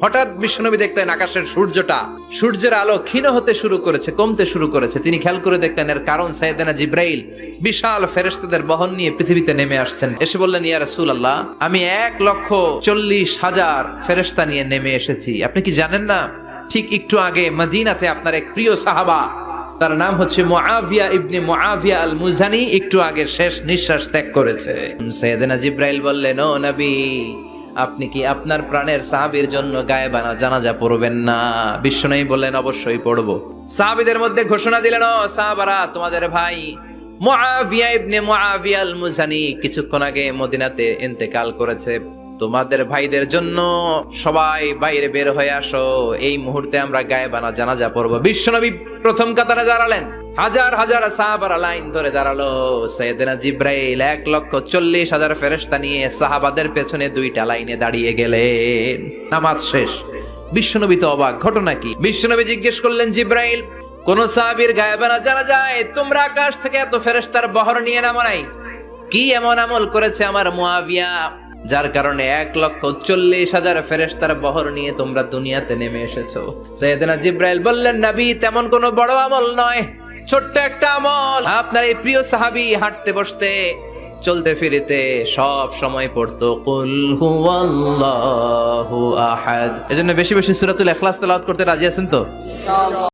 হঠাৎ বিশ্বনবী দেখলেন আকাশের সূর্যের আলো ক্ষীণ হতে শুরু করেছে, কমতে শুরু করেছে। তিনি খেয়াল করে দেখলেন এর কারণ সাইয়েদনা জিব্রাইল বিশাল ফেরেশতাদের বহন নিয়ে পৃথিবীতে নেমে আসছেন। এসে বললেন, ইয়া রাসূলুল্লাহ, আমি 1,40,000 ফেরেশতা নিয়ে নেমে এসেছি। আপনি কি জানেন না, ঠিক একটু আগে মদিনাতে আপনার এক প্রিয় সাহাবা, তার নাম হচ্ছে মুআবিয়া ইবনে মুআবিয়া আল মুজানি, একটু আগে শেষ নিঃশ্বাস ত্যাগ করেছে। সাইয়েদনা জিব্রাইল বললেন, ও নবী, আপনি কি আপনার প্রাণের সাহাবীর জন্য গায়েবানা জানাজা পড়বেন না? বিশ্বনবী বললেন, অবশ্যই পড়ব। সাহাবীদের মধ্যে ঘোষণা দিলেন, ও সাহাবারা, তোমাদের ভাই মুআবিয়া ইবনে মুআবিয়া আল মুজানি কিছুক্ষণ আগে মদিনাতে ইন্তেকাল করেছে। তোমাদের ভাইদের জন্য সবাই বাইরে বের হয়ে আসো, এই মুহূর্তে আমরা গায়েবানা জানাজা পড়ব। বিশ্বনবী প্রথম কাতারে দাঁড়ালেন, হাজার হাজার সাহাবারা লাইন ধরে দাঁড়ালো। সাইয়েদনা জিব্রাইল 1,40,000 ফেরেশতা নিয়ে সাহাবাদের পেছনে 2টা লাইনে দাঁড়িয়ে গেলেন। নামাজ শেষ। বিশ্বনবী তো অবাক, ঘটনা কি? বিশ্বনবী জিজ্ঞেস করলেন, জিব্রাইল, কোন সাহাবীর গায়েবানা জানা যায় তোমরা আকাশ থেকে এত ফেরেশতার বহর নিয়ে নামো নাই? কি এমন আমল করেছে আমার মুআবিয়া, যার কারণে 1,40,000 ফেরেশতার বহর নিয়ে তোমরা দুনিয়াতে নেমে এসেছো? সাইয়েদনা জিব্রাইল বললেন, নবী, তেমন কোনো বড় আমল নয়, ছোট্ট একটা আমল। আপনার এই প্রিয় সাহাবী হাঁটতে বসতে চলতে ফিরিতে সব সময় পড়তো কুল হুয়াল্লাহু আহাদ। এজন্য বেশি বেশি সূরাতুল ইখলাস তেলাওয়াত করতে রাজি আছেন তো?